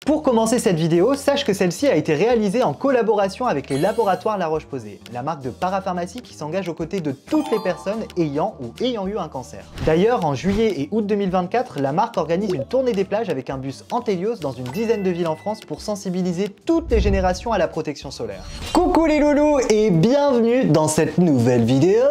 Pour commencer cette vidéo, sache que celle-ci a été réalisée en collaboration avec les laboratoires La Roche-Posay, la marque de parapharmacie qui s'engage aux côtés de toutes les personnes ayant ou ayant eu un cancer. D'ailleurs, en juillet et août 2024, la marque organise une tournée des plages avec un bus Antelios dans une dizaine de villes en France pour sensibiliser toutes les générations à la protection solaire. Coucou les loulous et bienvenue dans cette nouvelle vidéo.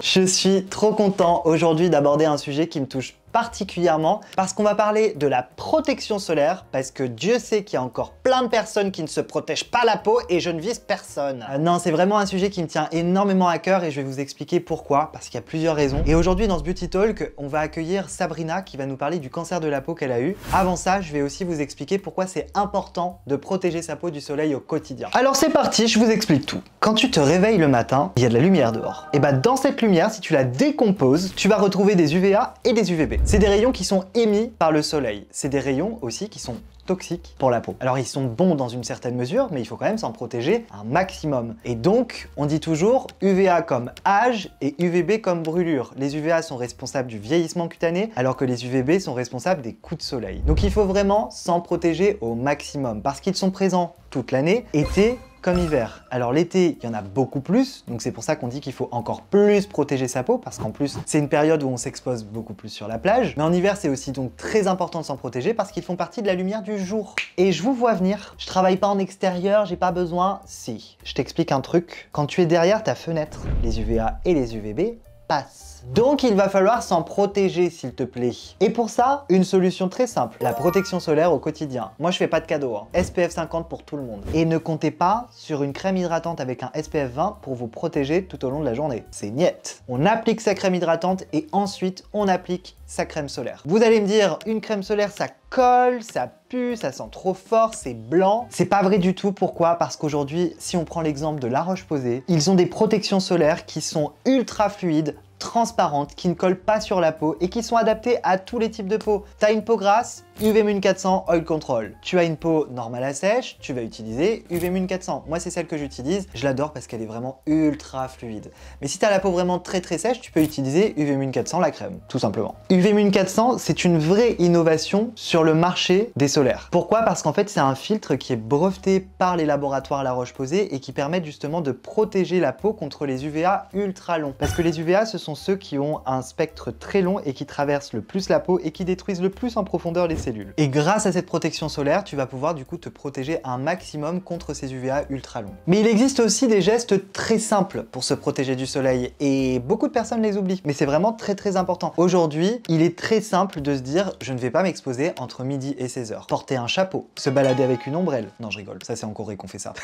Je suis trop content aujourd'hui d'aborder un sujet qui me touche particulièrement parce qu'on va parler de la protection solaire, parce que Dieu sait qu'il y a encore plein de personnes qui ne se protègent pas la peau et je ne vise personne. Non, c'est vraiment un sujet qui me tient énormément à cœur et je vais vous expliquer pourquoi, parce qu'il y a plusieurs raisons. Et aujourd'hui dans ce Beauty Talk, on va accueillir Sabrina qui va nous parler du cancer de la peau qu'elle a eu. Avant ça, je vais aussi vous expliquer pourquoi c'est important de protéger sa peau du soleil au quotidien. Alors c'est parti, je vous explique tout. Quand tu te réveilles le matin, il y a de la lumière dehors. Et bah dans cette lumière, si tu la décomposes, tu vas retrouver des UVA et des UVB. C'est des rayons qui sont émis par le soleil. C'est des rayons aussi qui sont toxiques pour la peau. Alors ils sont bons dans une certaine mesure, mais il faut quand même s'en protéger un maximum. Et donc, on dit toujours UVA comme âge et UVB comme brûlure. Les UVA sont responsables du vieillissement cutané, alors que les UVB sont responsables des coups de soleil. Donc il faut vraiment s'en protéger au maximum, parce qu'ils sont présents toute l'année, été comme hiver. Alors l'été, il y en a beaucoup plus, donc c'est pour ça qu'on dit qu'il faut encore plus protéger sa peau, parce qu'en plus, c'est une période où on s'expose beaucoup plus sur la plage. Mais en hiver, c'est aussi donc très important de s'en protéger parce qu'ils font partie de la lumière du jour. Et je vous vois venir, je travaille pas en extérieur, j'ai pas besoin. Si, je t'explique un truc. Quand tu es derrière ta fenêtre, les UVA et les UVB passent. Donc il va falloir s'en protéger s'il te plaît. Et pour ça, une solution très simple, la protection solaire au quotidien. Moi je fais pas de cadeau, hein. SPF 50 pour tout le monde. Et ne comptez pas sur une crème hydratante avec un SPF 20 pour vous protéger tout au long de la journée. C'est niet. On applique sa crème hydratante et ensuite on applique sa crème solaire. Vous allez me dire, une crème solaire ça colle, ça pue, ça sent trop fort, c'est blanc. C'est pas vrai du tout. Pourquoi? Parce qu'aujourd'hui, si on prend l'exemple de La Roche-Posay, ils ont des protections solaires qui sont ultra fluides, transparentes, qui ne collent pas sur la peau et qui sont adaptées à tous les types de peau. T'as une peau grasse, UV Mune 400 Oil Control. Tu as une peau normale à sèche, tu vas utiliser UV Mune 400. Moi c'est celle que j'utilise, je l'adore parce qu'elle est vraiment ultra fluide. Mais si tu as la peau vraiment très sèche, tu peux utiliser UV Mune 400 la crème, tout simplement. UV Mune 400, c'est une vraie innovation sur le marché des solaires. Pourquoi? Parce qu'en fait c'est un filtre qui est breveté par les laboratoires La Roche-Posay et qui permet justement de protéger la peau contre les UVA ultra longs. Parce que les UVA, ce sont ceux qui ont un spectre très long et qui traversent le plus la peau et qui détruisent le plus en profondeur les cellules. Et grâce à cette protection solaire, tu vas pouvoir du coup te protéger un maximum contre ces UVA ultra longs. Mais il existe aussi des gestes très simples pour se protéger du soleil et beaucoup de personnes les oublient. Mais c'est vraiment très important. Aujourd'hui, il est très simple de se dire je ne vais pas m'exposer entre midi et 16h. Porter un chapeau, se balader avec une ombrelle. Non, je rigole, ça c'est en Corée qu'on fait ça.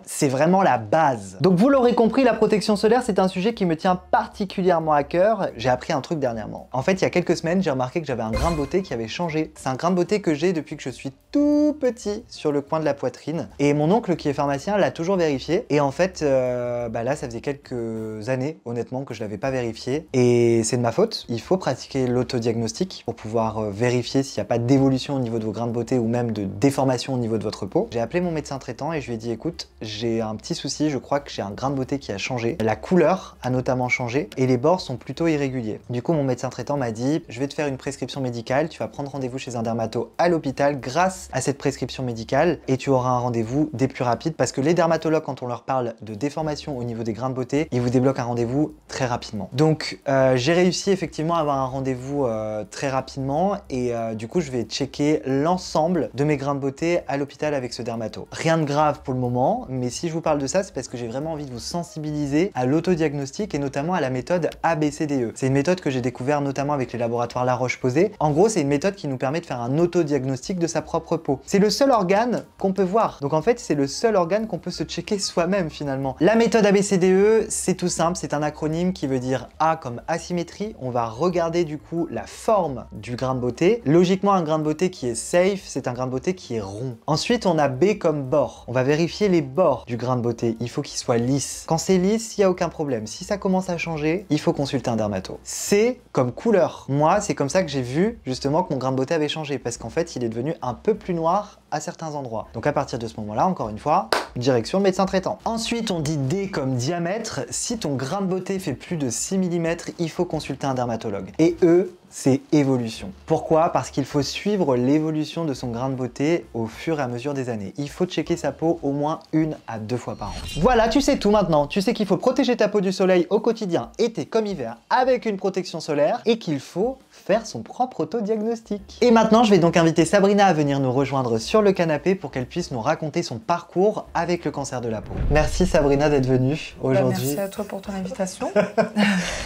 C'est vraiment la base. Donc vous l'aurez compris, la protection solaire, c'est un sujet qui me tient particulièrement à cœur. J'ai appris un truc dernièrement. En fait, il y a quelques semaines, j'ai remarqué que j'avais un grain de beauté qui avait changé. C'est un grain de beauté que j'ai depuis que je suis tout petit sur le coin de la poitrine. Et mon oncle qui est pharmacien l'a toujours vérifié. Et en fait, là, ça faisait quelques années, honnêtement, que je l'avais pas vérifié. Et c'est de ma faute. Il faut pratiquer l'autodiagnostic pour pouvoir vérifier s'il n'y a pas d'évolution au niveau de vos grains de beauté ou même de déformation au niveau de votre peau. J'ai appelé mon médecin traitant et je lui ai dit écoute, j'ai un petit souci, je crois que j'ai un grain de beauté qui a changé. La couleur a notamment changé et les bords sont plutôt irréguliers. Du coup, mon médecin traitant m'a dit, je vais te faire une prescription médicale, tu vas prendre rendez-vous chez un dermato à l'hôpital grâce à cette prescription médicale et tu auras un rendez-vous des plus rapides parce que les dermatologues, quand on leur parle de déformation au niveau des grains de beauté, ils vous débloquent un rendez-vous très rapidement. Donc, j'ai réussi effectivement à avoir un rendez-vous très rapidement et du coup, je vais checker l'ensemble de mes grains de beauté à l'hôpital avec ce dermato. Rien de grave pour le moment, mais si je vous parle de ça, c'est parce que j'ai vraiment envie de vous sensibiliser à l'autodiagnostic et notamment à la méthode ABCDE. C'est une méthode que j'ai découvert notamment avec les laboratoires La Roche-Posay. En gros, c'est une méthode qui nous permet de faire un autodiagnostic de sa propre peau. C'est le seul organe qu'on peut voir. Donc en fait, c'est le seul organe qu'on peut se checker soi-même finalement. La méthode ABCDE, c'est tout simple, c'est un acronyme qui veut dire A comme asymétrie. On va regarder du coup la forme du grain de beauté. Logiquement, un grain de beauté qui est safe, c'est un grain de beauté qui est rond. Ensuite, on a B comme bord. On va vérifier les bords du grain de beauté, il faut qu'il soit lisse. Quand c'est lisse, il n'y a aucun problème. Si ça commence à changer, il faut consulter un dermato. C comme couleur. Moi, c'est comme ça que j'ai vu justement que mon grain de beauté avait changé parce qu'en fait, il est devenu un peu plus noir à certains endroits. Donc à partir de ce moment-là, encore une fois, direction le médecin traitant. Ensuite, on dit D comme diamètre. Si ton grain de beauté fait plus de 6 mm, il faut consulter un dermatologue. Et E c'est évolution. Pourquoi? Parce qu'il faut suivre l'évolution de son grain de beauté au fur et à mesure des années. Il faut checker sa peau au moins 1 à 2 fois par an. Voilà, tu sais tout maintenant. Tu sais qu'il faut protéger ta peau du soleil au quotidien, été comme hiver, avec une protection solaire et qu'il faut faire son propre autodiagnostic. Et maintenant, je vais donc inviter Sabrina à venir nous rejoindre sur le canapé pour qu'elle puisse nous raconter son parcours avec le cancer de la peau. Merci Sabrina d'être venue aujourd'hui. Merci à toi pour ton invitation.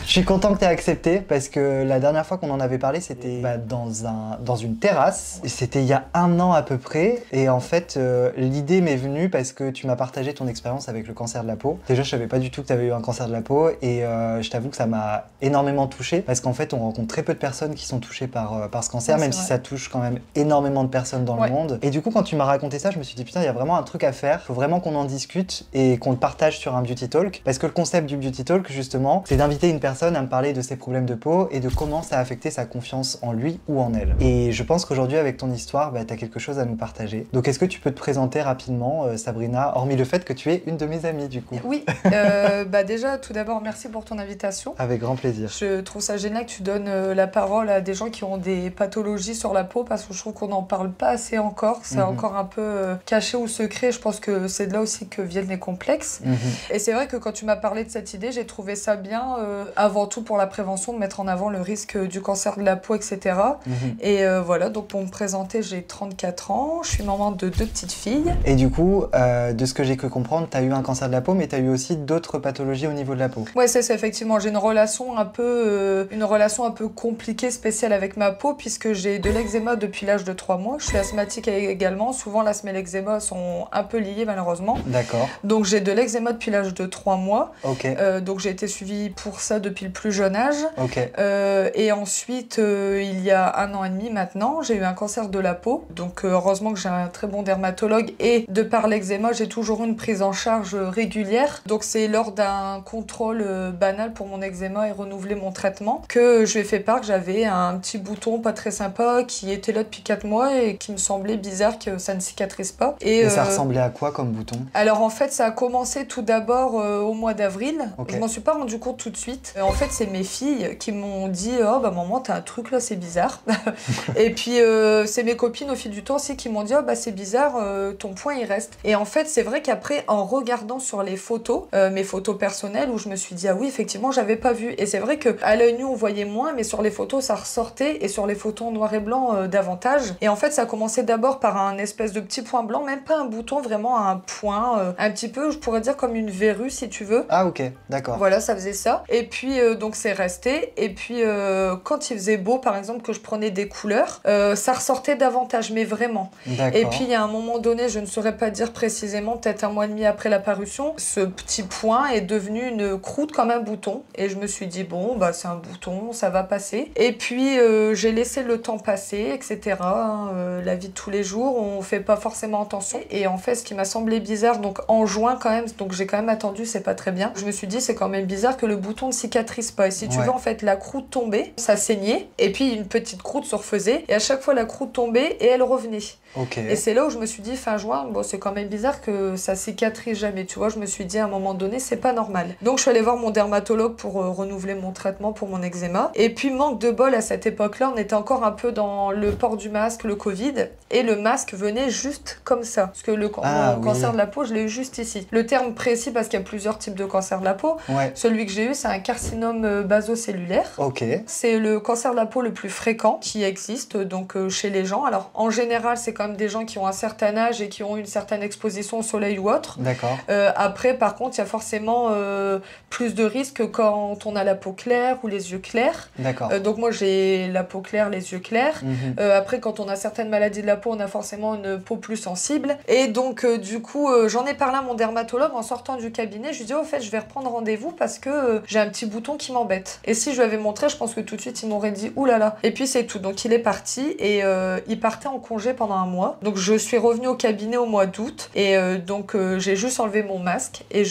Je suis content que tu aies accepté parce que la dernière fois qu'on en avait parlé, c'était dans une terrasse. C'était il y a 1 an à peu près. Et en fait, l'idée m'est venue parce que tu m'as partagé ton expérience avec le cancer de la peau. Déjà, je savais pas du tout que tu avais eu un cancer de la peau et je t'avoue que ça m'a énormément touchée parce qu'en fait, on rencontre très peu de personnes qui sont touchées par ce cancer, même si ça touche quand même énormément de personnes dans le monde. Et du coup, quand tu m'as raconté ça, je me suis dit putain, il y a vraiment un truc à faire. Faut vraiment qu'on en discute et qu'on le partage sur un beauty talk. Parce que le concept du beauty talk, justement, c'est d'inviter une personne à me parler de ses problèmes de peau et de comment ça a affecté sa confiance en lui ou en elle. Et je pense qu'aujourd'hui, avec ton histoire, tu as quelque chose à nous partager. Donc, est-ce que tu peux te présenter rapidement, Sabrina, hormis le fait que tu es une de mes amies, du coup? Oui, déjà, tout d'abord, merci pour ton invitation. Avec grand plaisir. Je trouve ça génial que tu donnes la parole à des gens qui ont des pathologies sur la peau parce que je trouve qu'on n'en parle pas assez encore. C'est encore un peu caché ou secret. Je pense que c'est de là aussi que viennent les complexes. Et c'est vrai que quand tu m'as parlé de cette idée, j'ai trouvé ça bien, avant tout pour la prévention, de mettre en avant le risque du cancer de la peau, etc. Et voilà, donc pour me présenter, j'ai 34 ans, je suis maman de 2 petites filles. Et du coup, de ce que j'ai cru comprendre, tu as eu un cancer de la peau, mais tu as eu aussi d'autres pathologies au niveau de la peau. Ouais, c'est effectivement, j'ai une relation un peu compliquée, spéciale avec ma peau, puisque j'ai de l'eczéma depuis l'âge de 3 mois. Je suis asthmatique également. Souvent, l'asthme et l'eczéma sont un peu liés, malheureusement. D'accord. Donc, j'ai de l'eczéma depuis l'âge de 3 mois. Ok. Donc, j'ai été suivie pour ça depuis le plus jeune âge. Ok. Et ensuite, il y a 1 an et demi maintenant, j'ai eu un cancer de la peau. Donc, heureusement que j'ai un très bon dermatologue. Et de par l'eczéma, j'ai toujours une prise en charge régulière. Donc, c'est lors d'un contrôle banal pour mon eczéma et renouveler mon traitement que je lui ai fait part que j'avais un petit bouton pas très sympa qui était là depuis 4 mois et qui me semblait bizarre que ça ne cicatrise pas. Et ça ressemblait à quoi comme bouton? Alors en fait, ça a commencé tout d'abord au mois d'avril. Okay. Je m'en suis pas rendu compte tout de suite. En fait, c'est mes filles qui m'ont dit « Oh bah maman, t'as un truc là, c'est bizarre. » Et puis c'est mes copines au fil du temps aussi qui m'ont dit « Oh bah c'est bizarre, ton poing il reste. » Et en fait, c'est vrai qu'après, en regardant sur les photos, mes photos personnelles, où je me suis dit « Ah oui, effectivement, j'avais pas vu. » Et c'est vrai qu'à l'œil nu, on voyait moins, mais sur les photos, ça ressortait, et sur les photos en noir et blanc, davantage. Et en fait, ça a commencé d'abord par un espèce de petit point blanc, même pas un bouton, vraiment un point, un petit peu, je pourrais dire comme une verrue, si tu veux. Ah ok, d'accord. Voilà, ça faisait ça. Et puis, donc c'est resté. Et puis, quand il faisait beau, par exemple, que je prenais des couleurs, ça ressortait davantage, mais vraiment. Et puis, il y a un moment donné, je ne saurais pas dire précisément, peut-être 1 mois et demi après l'apparition, ce petit point est devenu une croûte comme un bouton. Et je me suis dit, bon, bah c'est un bouton, ça va passer. Et puis, j'ai laissé le temps passer, etc. La vie de tous les jours, on fait pas forcément attention. Et en fait, ce qui m'a semblé bizarre, donc en juin quand même, donc j'ai quand même attendu, c'est pas très bien. Je me suis dit, c'est quand même bizarre que le bouton ne cicatrise pas. Et si tu veux, en fait, la croûte tombait, ça saignait, et puis une petite croûte se refaisait, et à chaque fois, la croûte tombait et elle revenait. Okay. Et c'est là où je me suis dit, fin juin, bon, c'est quand même bizarre que ça cicatrise jamais. Tu vois, je me suis dit, à un moment donné, c'est pas normal. Donc, je suis allée voir mon dermatologue pour renouveler mon traitement pour mon eczéma. Et puis, manque de bol, à cette époque-là, on était encore un peu dans le port du masque, le Covid, et le masque venait juste comme ça. Parce que le cancer de la peau, je l'ai eu juste ici. Le terme précis, parce qu'il y a plusieurs types de cancer de la peau. Ouais. Celui que j'ai eu, c'est un carcinome basocellulaire. Okay. C'est le cancer de la peau le plus fréquent qui existe, donc chez les gens. Alors, en général, c'est quand même des gens qui ont un certain âge et qui ont une certaine exposition au soleil ou autre. D'accord. Après, par contre, il y a forcément plus de risques quand on a la peau claire ou les yeux clairs. D'accord. Donc moi, j'ai la peau claire, les yeux clairs. Après, quand on a certaines maladies de la peau, on a forcément une peau plus sensible. Et donc, du coup, j'en ai parlé à mon dermatologue en sortant du cabinet. Je lui ai dit, au fait, je vais reprendre rendez-vous parce que j'ai un petit bouton qui m'embête. Et si je lui avais montré, je pense que tout de suite, il m'aurait dit, oulala. Et puis, c'est tout. Donc, il est parti et il partait en congé pendant 1 mois. mois. Donc je suis revenue au cabinet au mois d'août et donc j'ai juste enlevé mon masque et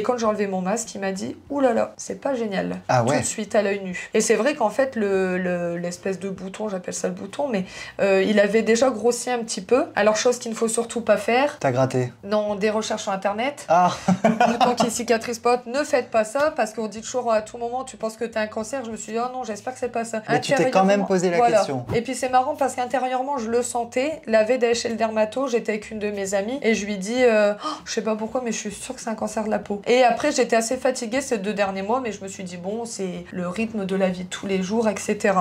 quand j'ai enlevé mon masque, il m'a dit « Ouh là là, c'est pas génial. » Tout de suite à l'œil nu. Et c'est vrai qu'en fait, l'espèce de bouton, j'appelle ça le bouton, mais il avait déjà grossi un petit peu. Alors chose qu'il ne faut surtout pas faire. T'as gratté? Non, des recherches sur internet. Ah. Bouton qui cicatrise pas, ne faites pas ça parce qu'on dit toujours à tout moment tu penses que t'as un cancer. Je me suis dit oh non, j'espère que c'est pas ça. Mais tu t'es quand même posé la question. Et puis c'est marrant parce qu'intérieurement je le sentais. La veille d'aller chez le dermato, j'étais avec une de mes amies et je lui dis je sais pas pourquoi mais je suis sûre que c'est un cancer de la peau. Et après j'étais assez fatiguée ces 2 derniers mois mais je me suis dit bon c'est le rythme de la vie de tous les jours etc.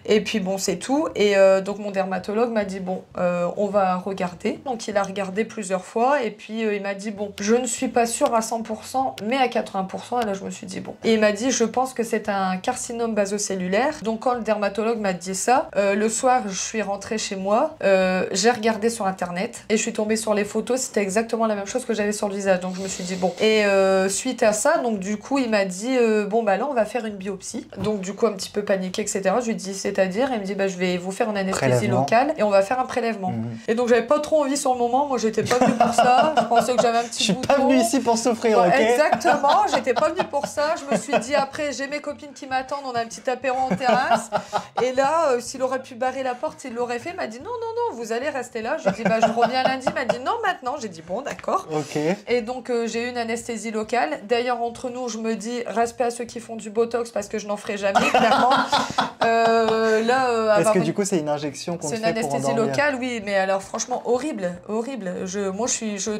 Et puis bon c'est tout et donc mon dermatologue m'a dit bon on va regarder. Donc il a regardé plusieurs fois et puis il m'a dit bon je ne suis pas sûre à 100% mais à 80%. Et là je me suis dit bon. Et il m'a dit je pense que c'est un carcinome basocellulaire. Donc quand le dermatologue m'a dit ça, le soir je suis rentrée chez moi, j'ai regardé sur internet et je suis tombée sur les photos, c'était exactement la même chose que j'avais sur le visage. Donc je me suis dit bon. Et suite à ça, donc du coup il m'a dit bon bah là on va faire une biopsie. Donc du coup un petit peu paniqué etc. Je lui dis c'est-à-dire, il me dit bah je vais vous faire une anesthésie locale et on va faire un prélèvement. Et donc j'avais pas trop envie sur le moment, moi j'étais pas venue pour ça, je pensais que j'avais un petit bouton. Je suis pas venue ici pour souffrir, ok? Exactement, j'étais pas venue pour ça, je me suis dit après j'ai mes copines qui m'attendent, on a un petit apéro en terrasse et là s'il aurait pu barrer la porte il l'aurait fait, il m'a dit non vous allez rester là. Je lui ai dit bah je reviens lundi, il m'a dit non maintenant. J'ai dit bon d'accord. Et donc j'ai eu une anesthésie locale. D'ailleurs entre nous je me dis respect à ceux qui font du botox parce que je n'en ferai jamais clairement. Parce que du coup c'est une injection qu'on te fait pour endormir. C'est une anesthésie locale oui mais alors franchement horrible. Moi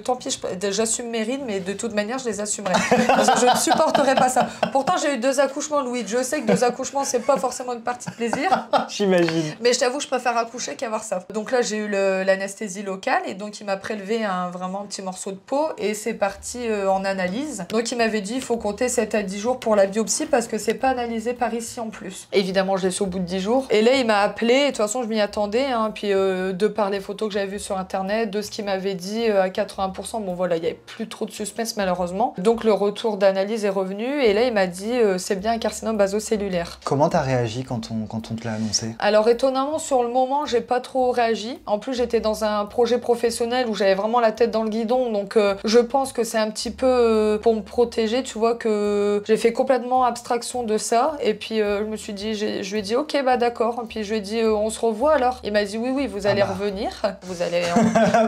tant pis j'assume mes rides mais de toute manière je les assumerai. Parce que je ne supporterai pas ça. Pourtant j'ai eu 2 accouchements Louis. Je sais que 2 accouchements c'est pas forcément une partie de plaisir. J'imagine. Mais je t'avoue je préfère accoucher qu'avoir ça. Donc là j'ai eu l'anesthésie locale et donc il m'a prélevé vraiment un petit morceau de peau et c'est parti en analyse. Donc il m'avait dit il faut compter 7 à 10 jours pour la biopsie parce que c'est pas analysé par ici en plus. Évidemment je l'ai su au bout de 10 jours. Et là il m'a appelé et de toute façon je m'y attendais hein, puis de par les photos que j'avais vues sur internet, de ce qu'il m'avait dit à 80%, bon voilà il n'y avait plus trop de suspense malheureusement. Donc le retour d'analyse est revenu et là il m'a dit c'est bien un carcinome basocellulaire. Comment t'as réagi quand on te l'a annoncé? Alors étonnamment sur le moment j'ai pas trop réagi. En plus j'étais dans un projet professionnel où j'avais vraiment la tête dans le guidon donc je pense que c'est un petit peu pour me protéger, tu vois, que j'ai fait complètement abstraction de ça et puis je me suis dit, je lui ai dit ok bah d'accord, et puis je lui ai dit on se revoit alors. Il m'a dit oui vous allez revenir,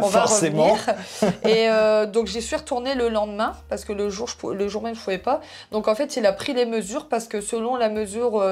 on va revenir. Et donc j'y suis retournée le lendemain parce que le jour même je pouvais pas. Donc en fait il a pris les mesures parce que selon la mesure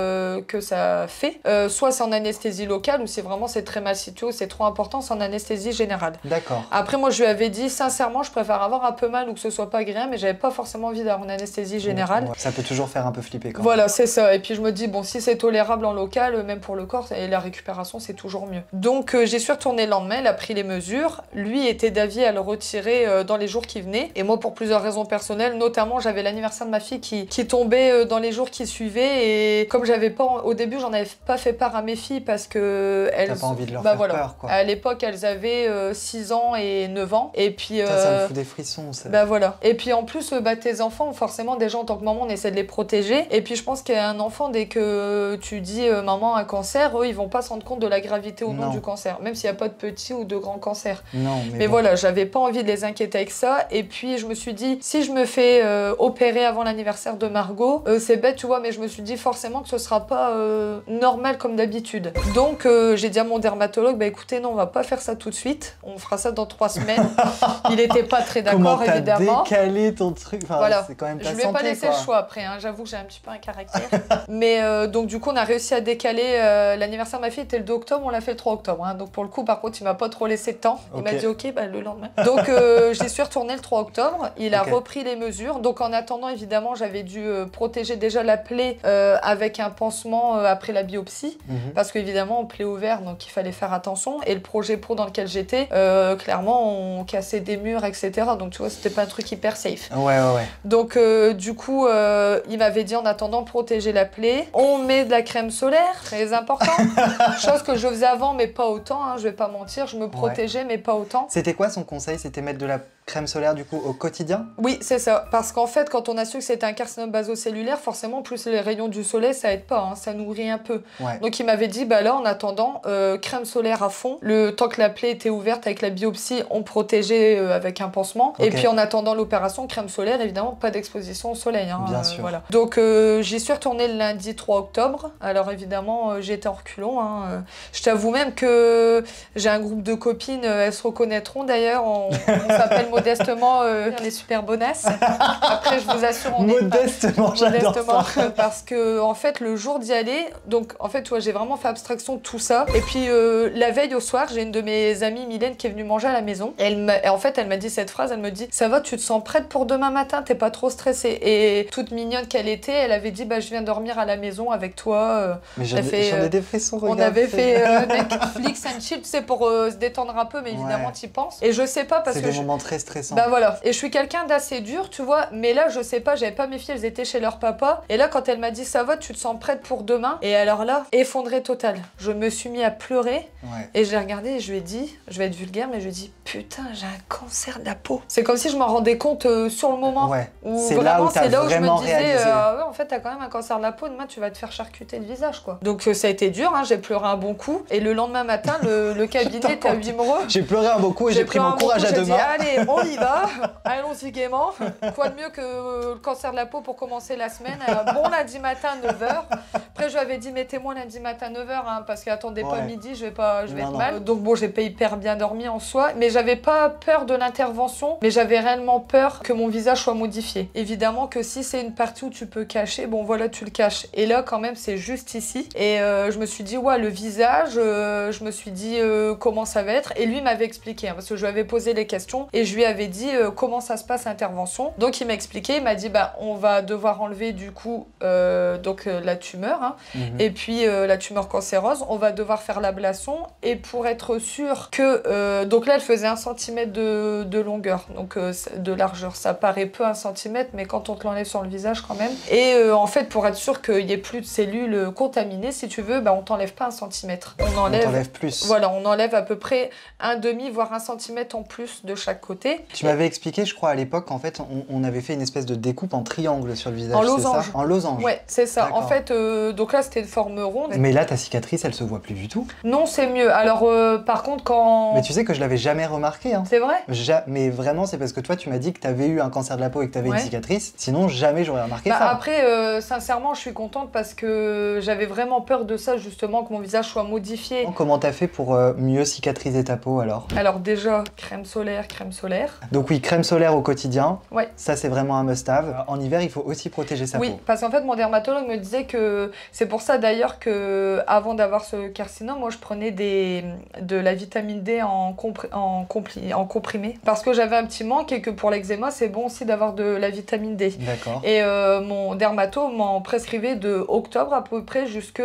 que ça fait, soit c'est en anesthésie locale ou si vraiment c'est très mal situé, c'est trop important, c'est en anesthésie générale. D'accord. Après moi je lui avais dit sincèrement je préfère avoir un peu mal ou que ce soit pas agréable mais j'avais pas forcément envie d'avoir une anesthésie générale. Ça peut toujours faire un peu flipper quand même. Voilà c'est ça et puis je me dis bon si c'est tolérable en local même pour le corps et la récupération c'est toujours mieux. Donc j'y suis retournée le lendemain, il a pris les mesures, lui était d'avis à le retirer dans les jours qui venaient et moi pour plusieurs raisons personnelles, notamment j'avais l'anniversaire de ma fille qui tombait dans les jours qui suivaient et comme j'avais pas au début j'en avais pas fait part à mes filles parce que elles t'as pas envie de leur faire peur quoi. À l'époque elles avaient 6 ans et 9 ans et puis ça me fout des frissons ça. Bah voilà. Et puis en plus tes enfants forcément déjà en tant que maman on essaie de les protéger et puis je pense qu'un enfant dès que tu dis maman a un cancer, eux ils vont pas se rendre compte de la gravité ou non du cancer même s'il y a pas de petit ou de grand cancer. Non mais bon. Voilà, j'avais pas envie de les inquiéter avec ça et puis je me suis dit si je me fais opérer avant l'anniversaire de Margot, c'est bête tu vois mais je me suis dit forcément que ce sera pas normal comme d'habitude. Donc j'ai dit à mon dermatologue bah écoutez non on va pas faire ça tout de suite, on fera ça dans 3 semaines. Il était pas très d'accord évidemment. Comment t'as décalé ton truc, enfin, voilà. C'est quand même ta santé. Je lui ai pas laissé le choix après, hein. J'avoue que j'ai un petit peu un caractère. Mais donc du coup on a réussi à décaler l'anniversaire de ma fille était le 2 octobre, on l'a fait le 3 octobre. Hein. Donc pour le coup par contre il m'a pas trop laissé de temps. Il m'a dit ok bah, le lendemain. Donc j'y suis retournée le 3 octobre, il a repris les mesures. Donc en attendant évidemment j'avais dû protéger déjà la plaie avec un pansement après la biopsie. Parce qu'évidemment on plaie ouverte donc il fallait faire attention. Et le projet pro dans lequel j'étais, clairement on cassait des murs etc. Donc tu vois c'était pas un truc hyper safe. Ouais. Donc du coup il m'avait dit en attendant protéger la plaie. On met de la crème solaire, très important. Chose que je faisais avant mais pas autant, hein, je vais pas mentir, je me protégeais mais pas autant. C'était quoi son conseil? C'était mettre de la crème solaire du coup au quotidien? Oui, c'est ça. Parce qu'en fait, quand on a su que c'était un carcinome basocellulaire, forcément, plus les rayons du soleil, ça aide pas, hein, ça nourrit un peu. Ouais. Donc il m'avait dit, bah là, en attendant, crème solaire à fond. Le temps que la plaie était ouverte avec la biopsie, on protégeait avec un pansement. Okay. Et puis en attendant l'opération, crème solaire, évidemment, pas d'exposition au soleil. Hein, bien sûr. Voilà. Donc j'y suis retournée le lundi 3 octobre. Alors évidemment, j'ai été en reculons. Hein. Je t'avoue même que j'ai un groupe de copines, elles se reconnaîtront d'ailleurs. On s'appelle modestement les super bonasses. Après, je vous assure, on est modestement, j'adore ça. Parce que en fait, le jour d'y aller, donc en fait, tu vois, j'ai vraiment fait abstraction de tout ça. Et puis la veille au soir, j'ai une de mes amies, Mylène, qui est venue manger à la maison. Et en fait, elle m'a dit cette phrase, elle me dit, ça va, tu te sens prête pour demain matin, t'es pas trop stressée. Et toute mignonne qu'elle était, elle avait dit, bah je viens dormir à la maison avec toi. Mais j'en ai des frissons, regarde. On avait fait Netflix and chill, tu sais, pour se détendre un peu, mais évidemment, t'y penses. Et je sais pas parce que c'est des moments très stressants. Bah voilà. Et je suis quelqu'un d'assez dur, tu vois. Mais là, je sais pas, j'avais pas mes filles, elles étaient chez leur papa. Et là, quand elle m'a dit, ça va, tu te sens prête pour demain. Et alors là, effondré total. Je me suis mis à pleurer. Ouais. Et j'ai regardé et je lui ai dit, je vais être vulgaire, mais je lui ai dit, putain, j'ai un cancer de la peau. C'est comme si je m'en rendais compte sur le moment. Ouais. C'est là où je me disais, ouais, en fait, t'as quand même un cancer de la peau, demain tu vas te faire charcuter le visage, quoi. Donc ça a été dur, hein, j'ai pleuré un bon coup. Et le lendemain matin, le cabinet était à Wimereux. J'ai pleuré un bon coup et j'ai pris mon courage à deux mains. Allez, on y va, allons-y gaiement. Quoi de mieux que le cancer de la peau pour commencer la semaine. Bon lundi matin, 9h. Après, je lui avais dit, mettez-moi lundi matin, 9h, hein, parce qu'attendez pas midi, je vais être mal. Donc bon, j'ai pas hyper bien dormi en soi, mais j'avais pas peur de l'intervention, mais j'avais réellement peur que mon visage soit modifié. Évidemment que si c'est une partie où tu peux cacher, bon voilà, tu le caches. Et là, quand même, c'est juste ici. Et je me suis dit, ouais, le visage, je me suis dit comment ça va être. Et lui m'avait expliqué, hein, parce que je lui avais posé les questions et je lui avais dit comment ça se passe l'intervention. Donc il m'a expliqué, il m'a dit, bah on va devoir enlever du coup la tumeur, hein, et puis la tumeur cancéreuse, on va devoir faire l'ablation. Et pour être sûr que, donc là elle faisait 1 cm de longueur, donc de largeur, ça paraît peu 1 cm, mais quand on te l'enlève sur le visage quand même. Et en fait, pour être sûr qu'il n'y ait plus de cellules contaminées, si tu veux, bah on t'enlève pas 1 cm. On enlève plus. Voilà, on enlève à peu près 1,5 voire 1 cm en plus de chaque côté. Tu m'avais expliqué, je crois, à l'époque, en fait, on avait fait une espèce de découpe en triangle sur le visage. En losange. En losange. Ouais, c'est ça. En fait, donc là, c'était une forme ronde. Mais là, ta cicatrice, elle se voit plus du tout. Non, c'est mieux. Alors, par contre, quand... Mais tu sais que je l'avais jamais remarqué. Hein. C'est vrai? Mais vraiment, c'est parce que toi, tu m'as dit que tu avais eu un cancer de la peau et que tu avais une cicatrice. Sinon, jamais j'aurais remarqué ça. Après, sincèrement, je suis contente parce que j'avais vraiment peur de ça, justement, que mon visage soit modifié. Comment t'as fait pour mieux cicatriser ta peau, alors? Alors déjà, crème solaire, crème solaire. Donc oui, crème solaire au quotidien. Ouais. Ça, c'est vraiment un must-have. En hiver, il faut aussi protéger sa peau. Oui, parce qu'en fait, mon dermatologue me disait que... C'est pour ça, d'ailleurs, que avant d'avoir ce carcinome, moi, je prenais de la vitamine D en comprimé. Parce que j'avais un petit manque et que pour l'eczéma, c'est bon aussi d'avoir de la vitamine D. D'accord. Et mon dermato m'en prescrivait de octobre à peu près jusque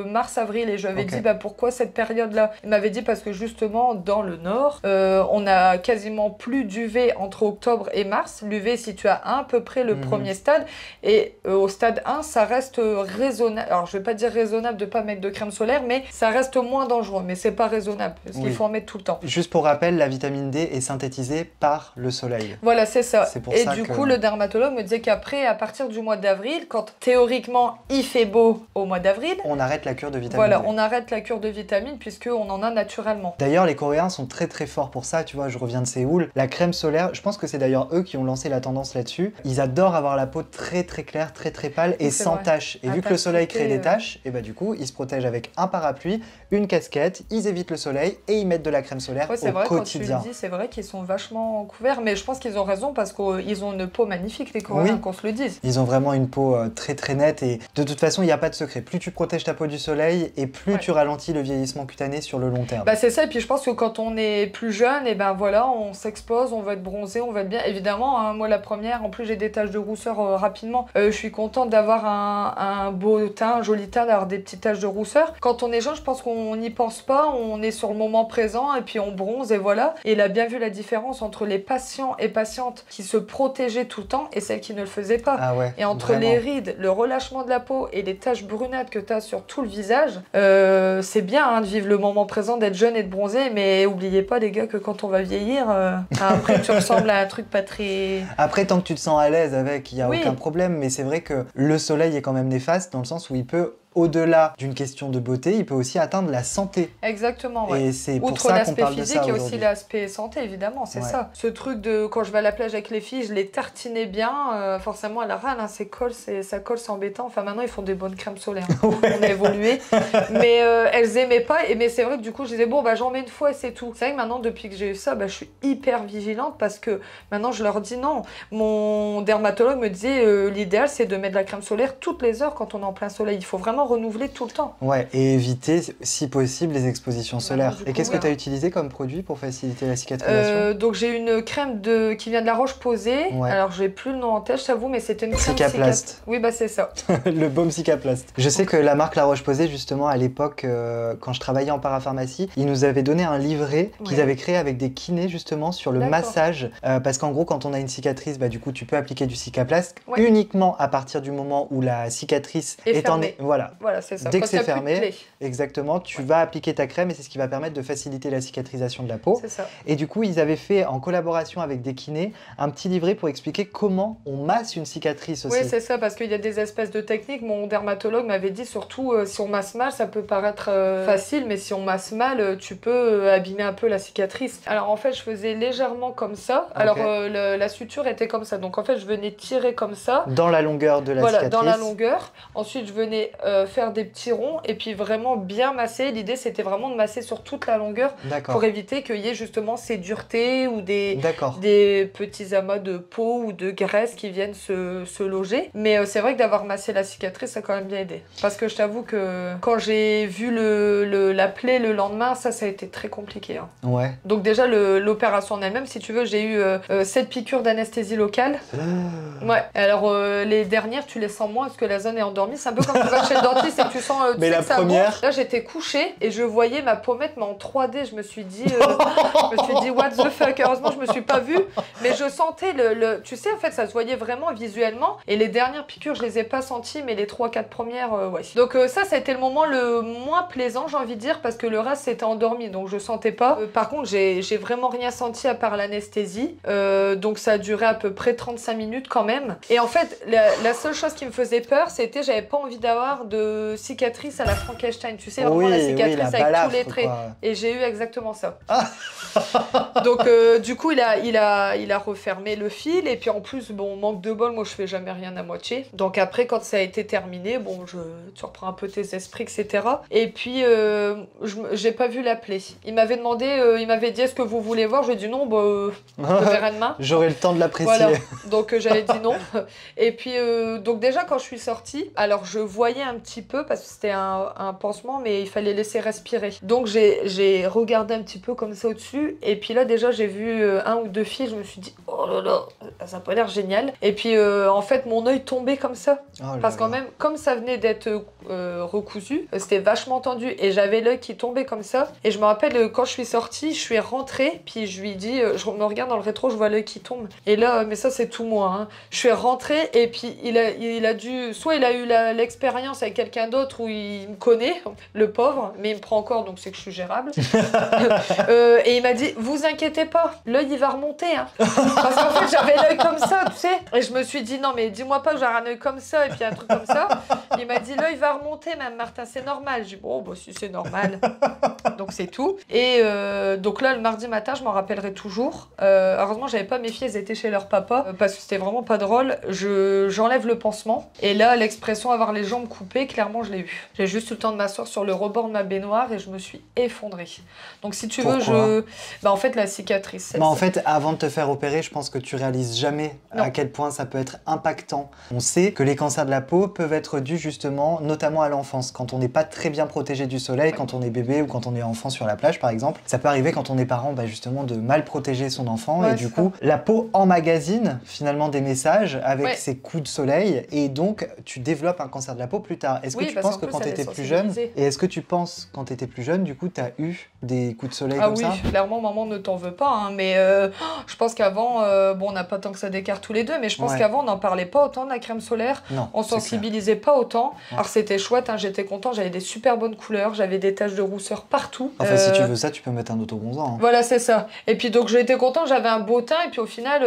mars-avril. Et je lui avais dit, bah, pourquoi cette période-là? Il m'avait dit parce que justement, dans le nord, on a quasiment plus d'UV entre octobre et mars. L'UV, si tu as à peu près le premier stade. Et au stade 1, ça reste raisonnable. Alors, je vais pas dire raisonnable de pas mettre de crème solaire, mais ça reste moins dangereux. Mais c'est pas raisonnable, parce qu'il faut en mettre tout le temps. Juste pour rappel, la vitamine D est synthétisée par le soleil. Voilà, c'est ça. Et du coup, le dermatologue me disait qu'après, à partir du mois d'avril, quand théoriquement il fait beau au mois d'avril, on arrête la cure de vitamine D. Voilà, on arrête la cure de vitamines puisqu'on en a naturellement. D'ailleurs, les Coréens sont très très forts pour ça, tu vois, je reviens de Séoul. La crème solaire, je pense que c'est d'ailleurs eux qui ont lancé la tendance là-dessus. Ils adorent avoir la peau très très claire, très très pâle et sans taches. Et vu que le soleil crée des taches, et bah du coup, ils se protègent avec un parapluie, une casquette, ils évitent le soleil et ils mettent de la crème solaire au quotidien. Quand tu le dis, c'est vrai qu'ils sont vachement couverts, mais je pense qu'ils ont raison parce qu'ils ont une peau magnifique, les Coréens, qu'on se le dise. Ils ont vraiment une peau très très nette et de toute façon, il n'y a pas de secret. Plus tu protèges ta peau du soleil et plus tu ralentis le vieillissement cutané sur le long terme. Bah c'est ça, et puis je pense que quand on est plus jeune, et ben voilà, on s'expose, on va être bronzé, on va être bien. Évidemment, hein, moi la première, en plus j'ai des taches de rousseur rapidement. Je suis contente d'avoir un beau teint, un joli teint, d'avoir des petites taches de rousseur. Quand on est jeune, je pense qu'on n'y pense pas, on est sur le moment présent et puis on bronze et voilà. Et il a bien vu la différence entre les patients et patientes qui se protégeaient tout le temps et celles qui ne le faisaient pas. Ah ouais, et entre vraiment. les rides, le relâchement de la peau et les taches brunâtres que tu as sur tout le visage, c'est bien hein, de vivre le moment présent, d'être jeune et de bronzer, mais oubliez pas les gars que quand on va vieillir, Après, tu ressembles à un truc pas très... Après, tant que tu te sens à l'aise avec, il n'y a aucun problème. Mais c'est vrai que le soleil est quand même néfaste dans le sens où il peut, au-delà d'une question de beauté, il peut aussi atteindre la santé. Exactement, ouais. Et c'est pour ça qu'on parle de ça aujourd'hui. Outre l'aspect physique, il y a aussi l'aspect santé, évidemment, c'est ça. Ce truc de, quand je vais à la plage avec les filles, je les tartinais bien, forcément, à la râle, hein, ça colle, c'est embêtant. Enfin, maintenant, ils font des bonnes crèmes solaires. On a évolué. Mais elles aimaient pas, mais c'est vrai que du coup, je disais, bon, bah, j'en mets une fois et c'est tout. C'est vrai que maintenant, depuis que j'ai eu ça, bah, je suis hyper vigilante parce que maintenant, je leur dis non. Mon dermatologue me disait, l'idéal, c'est de mettre de la crème solaire toutes les heures quand on est en plein soleil. Il faut vraiment renouveler tout le temps. Ouais, et éviter, si possible, les expositions solaires. Et qu'est-ce que tu as utilisé comme produit pour faciliter la cicatrisation? Donc j'ai une crème qui vient de La Roche-Posay. Ouais. Alors j'ai plus le nom en tête, je t'avoue, mais c'était une crème Cicaplast. Oui, bah c'est ça. Le baume Cicaplast. Je sais que la marque La Roche-Posay, justement, à l'époque, quand je travaillais en parapharmacie, ils nous avaient donné un livret qu'ils avaient créé avec des kinés, justement, sur le massage. Parce qu'en gros, quand on a une cicatrice, bah, du coup, tu peux appliquer du Cicaplast uniquement à partir du moment où la cicatrice est en... Voilà, c'est ça. Dès que c'est fermé, exactement, tu vas appliquer ta crème et c'est ce qui va permettre de faciliter la cicatrisation de la peau. C'est ça. Et du coup, ils avaient fait, en collaboration avec des kinés, un petit livret pour expliquer comment on masse une cicatrice aussi. Oui, c'est ça, parce qu'il y a des espèces de techniques. Mon dermatologue m'avait dit surtout, si on masse mal, ça peut paraître facile, mais si on masse mal, tu peux abîmer un peu la cicatrice. Alors en fait, je faisais légèrement comme ça. Alors la suture était comme ça. Donc en fait, je venais tirer comme ça. Dans la longueur de la cicatrice. Dans la longueur. Ensuite, je venais faire des petits ronds et puis vraiment bien masser. L'idée, c'était vraiment de masser sur toute la longueur pour éviter qu'il y ait justement ces duretés ou des petits amas de peau ou de graisse qui viennent se loger. Mais c'est vrai que d'avoir massé la cicatrice, ça a quand même bien aidé. Parce que je t'avoue que quand j'ai vu la plaie le lendemain, ça a été très compliqué. Hein. Ouais. Donc déjà, l'opération en elle-même, si tu veux, j'ai eu 7 piqûres d'anesthésie locale. Ouais. Alors les dernières, tu les sens moins parce que la zone est endormie. C'est un peu comme tu vas chez le dentiste et que tu sens mais la première... Là, j'étais couchée et je voyais ma pommette, mais en 3D. Je me suis dit, what the fuck. Heureusement, je me suis pas vue. Mais je sentais tu sais, en fait, ça se voyait vraiment visuellement. Et les dernières piqûres, je les ai pas senties, mais les 3-4 premières, ouais. Donc ça a été le moment le moins plaisant, j'ai envie de dire, parce que le reste, c'était endormi. Donc je sentais pas. Par contre, j'ai vraiment rien senti à part l'anesthésie. Donc ça a duré à peu près 35 minutes quand même. Et en fait, la seule chose qui me faisait peur, c'était j'avais pas envie d'avoir de cicatrice à la Frankenstein. Tu sais, vraiment la cicatrice avec tous les traits. Et j'ai eu exactement ça. Donc du coup, il a refermé le fil. Et puis en plus, bon, manque de bol, moi je fais jamais rien à moitié. Donc après, quand ça a été terminé, bon, tu reprends un peu tes esprits, etc. Et puis, j'ai pas vu la plaie. Il m'avait demandé, il m'avait dit, est-ce que vous voulez voir? Je lui ai dit non, je verrai demain. J'aurai le temps de l'apprécier. Voilà. Donc j'avais dit non. Et puis, donc déjà, quand je suis sortie, alors je voyais un petit peu, parce que c'était un pansement, mais il fallait laisser respirer. Donc j'ai regardé un petit peu comme ça au-dessus. Et puis là, déjà, j'ai vu un ou deux filles. Je me suis dit, oh là là, ça a pas l'air génial. Et puis, en fait, mon œil tombait comme ça. Parce qu'en même, comme ça venait d'être recousu, c'était vachement tendu. Et j'avais l'œil qui tombait comme ça. Et je me rappelle, quand je suis sortie, je suis rentrée. Puis je lui dis, je me regarde dans le rétro, je vois l'œil qui tombe. Et là, mais ça, c'est tout moi. Hein. Je suis rentrée et puis il a dû... Soit il a eu l'expérience avec quelqu'un d'autre où il me connaît, le pauvre, mais il me prend encore, donc c'est que je suis gérable. Et il m'a dit, vous inquiétez pas, l'œil il va remonter. Hein. Parce qu'en fait, j'avais l'œil comme ça, tu sais. Et je me suis dit, non mais dis-moi pas que j'ai un œil comme ça et puis un truc comme ça. Il m'a dit, l'œil va remonter, même Martin, c'est normal. J'ai dit, bon, bah si c'est normal. Donc c'est tout. Et donc là, le mardi matin, je m'en rappellerai toujours. Heureusement, j'avais pas mes filles, elles étaient chez leur papa, parce que c'était vraiment pas drôle. J'enlève le pansement. Et là, l'expression avoir les jambes coupées, clairement, je l'ai eu. J'ai juste eu le temps de m'asseoir sur le rebord de ma baignoire et je me suis effondrée. Donc si tu veux, en fait, la cicatrice. En fait, avant de te faire opérer, je pense que tu réalises jamais à quel point ça peut être impactant. On sait que les cancers de la peau peuvent être dus justement, notamment à l'enfance, quand on n'est pas très bien protégé du soleil, quand on est bébé ou quand on est enfant sur la plage, par exemple. Ça peut arriver quand on est parent, justement, de mal protéger son enfant et du coup, la peau emmagasine finalement des messages avec ses coups de soleil et donc tu développes un cancer de la peau plus tard. Est-ce que tu penses que quand tu étais plus jeune, et est-ce que tu penses quand tu étais plus jeune, du coup, tu as eu des coups de soleil comme ça? Ah oui, clairement, maman ne t'en veut pas, hein, mais je pense qu'avant, bon, on n'a pas tant que ça d'écart tous les deux, mais je pense qu'avant, on n'en parlait pas autant de la crème solaire, on sensibilisait pas autant. Alors c'était c'était chouette, hein, j'étais content, j'avais des super bonnes couleurs, j'avais des taches de rousseur partout. Enfin, si tu veux ça, tu peux mettre un auto-bronzant. Hein. Voilà, c'est ça. Et puis donc j'ai été content, j'avais un beau teint, et puis au final,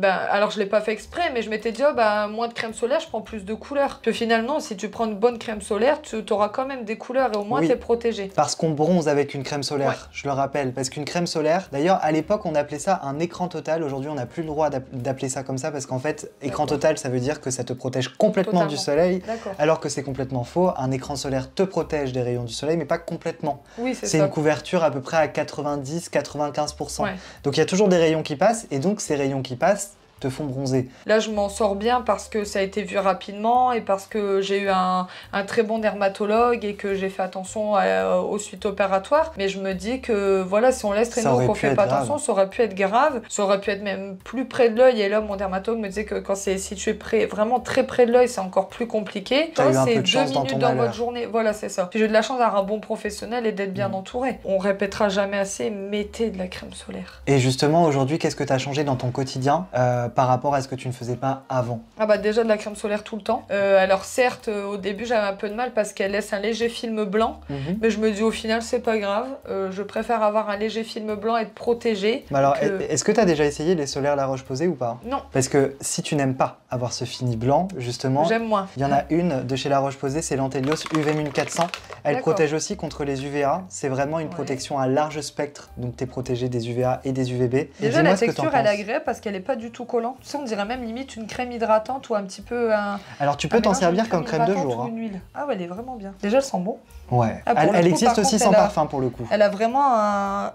alors je l'ai pas fait exprès, mais je m'étais dit, moins de crème solaire, je prends plus de couleurs. Puis au final, non, si tu prends une bonne crème solaire, tu auras quand même des couleurs, et au moins t'es protégé. Parce qu'on bronze avec une crème solaire, je le rappelle, parce qu'une crème solaire, d'ailleurs à l'époque on appelait ça un écran total, aujourd'hui on n'a plus le droit d'appeler ça comme ça, parce qu'en fait, écran total, ça veut dire que ça te protège complètement du soleil, alors que c'est complètement faux. Un écran solaire te protège des rayons du soleil, mais pas complètement. Oui, c'est une couverture à peu près à 90-95%. Donc il y a toujours des rayons qui passent, et donc ces rayons qui passent te font bronzer. Là, je m'en sors bien parce que ça a été vu rapidement et parce que j'ai eu un très bon dermatologue et que j'ai fait attention aux suites opératoires. Mais je me dis que voilà, si on laisse traîner ou qu'on fait pas attention, ça aurait pu être grave. Ça aurait pu être même plus près de l'œil. Et là, mon dermatologue me disait que quand c'est situé vraiment très près de l'œil, c'est encore plus compliqué. C'est 2 minutes dans votre journée. Voilà, c'est ça. J'ai eu de la chance d'avoir un bon professionnel et d'être bien entouré. On répétera jamais assez, mettez de la crème solaire. Et justement, aujourd'hui, qu'est-ce que tu as changé dans ton quotidien par rapport à ce que tu ne faisais pas avant? Déjà de la crème solaire tout le temps. Alors certes, au début j'avais un peu de mal parce qu'elle laisse un léger film blanc, mais je me dis au final c'est pas grave, je préfère avoir un léger film blanc et être protégée. Alors est-ce que tu as déjà essayé les solaires La Roche-Posay ou pas? Non. Parce que si tu n'aimes pas avoir ce fini blanc, justement, j'aime moins. Il y en a une de chez La Roche-Posay, c'est l'Antelios UV 400. Elle protège aussi contre les UVA, c'est vraiment une protection à large spectre, donc tu es protégé des UVA et des UVB. Déjà la texture elle est agréable parce qu'elle est pas du tout collante. On dirait même limite une crème hydratante ou un petit peu Alors tu peux t'en servir comme crème de jour. Ou une huile. Ah ouais, elle est vraiment bien. Déjà elle sent bon. Ouais. Elle existe aussi sans parfum pour le coup. Elle a vraiment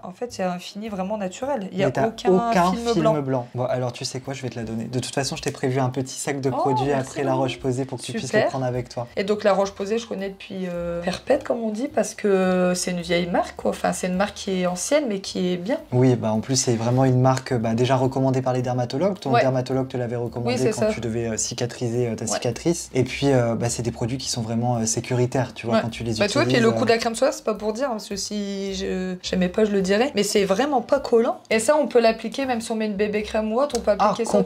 en fait, il y a un fini vraiment naturel. Il n'y a aucun film blanc. Bon, alors tu sais quoi, je vais te la donner. De toute façon, je t'ai prévu un petit sac de produits après La Roche-Posay pour que tu puisses les prendre avec toi. Et donc La Roche-Posay, je connais depuis perpète, comme on dit, parce que c'est une vieille marque, quoi. Enfin, c'est une marque qui est ancienne, mais qui est bien. Oui, en plus, c'est vraiment une marque déjà recommandée par les dermatologues. Ton dermatologue te l'avait recommandé quand tu devais cicatriser ta cicatrice. Et puis, c'est des produits qui sont vraiment sécuritaires, tu vois, quand tu les utilises. Et puis le coup de la crème solaire, c'est pas pour dire, parce que si j'aimais pas, je le dirais. Mais c'est vraiment pas collant. Et ça, on peut l'appliquer, même si on met une bébé crème ou autre, on peut appliquer ça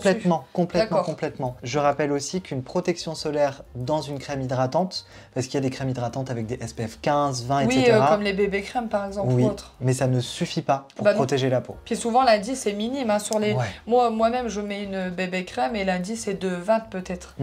complètement. Je rappelle aussi qu'une protection solaire dans une crème hydratante, parce qu'il y a des crèmes hydratantes avec des SPF 15, 20, etc. Oui, comme les bébés crèmes par exemple ou autre. Mais ça ne suffit pas pour protéger la peau. Puis souvent l'indice c'est minime hein, sur les. Moi-même je mets une bébé crème et l'indice est de 20 peut-être.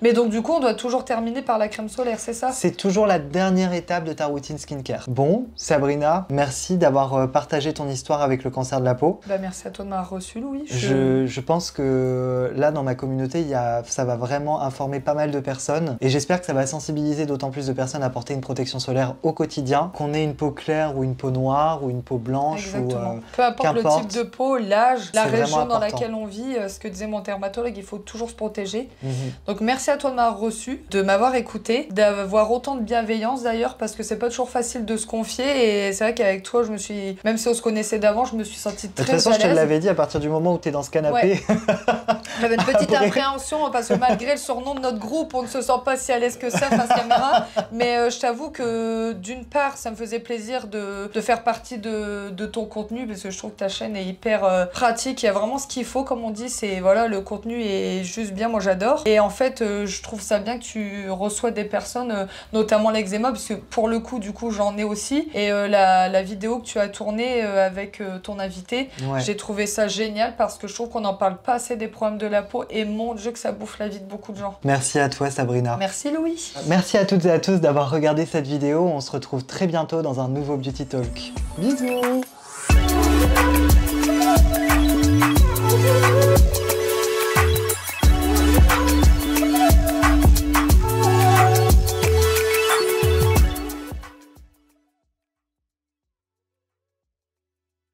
Mais donc du coup on doit toujours terminer par la crème solaire, c'est ça? C'est toujours la dernière étape de ta routine skincare. Bon, Sabrina, merci d'avoir partagé ton histoire avec le cancer de la peau. Merci à toi de m'avoir reçu, Louis. Je pense que là, dans ma communauté, ça va vraiment informer pas mal de personnes. Et j'espère que ça va sensibiliser d'autant plus de personnes à porter une protection solaire au quotidien. Qu'on ait une peau claire ou une peau noire ou une peau blanche. Exactement. Peu importe le type de peau, l'âge, la région dans laquelle on vit, ce que disait mon dermatologue, il faut toujours se protéger. Donc merci à toi de m'avoir reçu, de m'avoir écouté, d'avoir autant de bienveillance d'ailleurs, parce que c'est pas toujours facile de se confier. Et c'est vrai qu'avec toi, même si on se connaissait d'avant, je me suis sentie très à l'aise. De toute façon, je te l'avais dit, à partir du moment où tu es dans ce canapé... J'avais une petite appréhension, parce que malgré le surnom de notre groupe, on ne se sent pas si à l'aise que ça face caméra. Mais je t'avoue que d'une part, ça me faisait plaisir de faire partie de ton contenu, parce que je trouve que ta chaîne est hyper pratique. Il y a vraiment ce qu'il faut, comme on dit, c'est voilà, le contenu est juste bien, moi j'adore. Et en fait, je trouve ça bien que tu reçois des personnes, notamment l'eczéma, parce que pour le coup, du coup, j'en ai aussi. Et la vidéo que tu as tournée avec ton invité, j'ai trouvé ça génial, parce que je trouve qu'on n'en parle pas assez des problèmes de la peau, et mon Dieu que ça bouffe la vie de beaucoup de gens. Merci à toi Sabrina. Merci Louis. Merci à toutes et à tous d'avoir regardé cette vidéo. On se retrouve très bientôt dans un nouveau Beauty Talk. Bisous.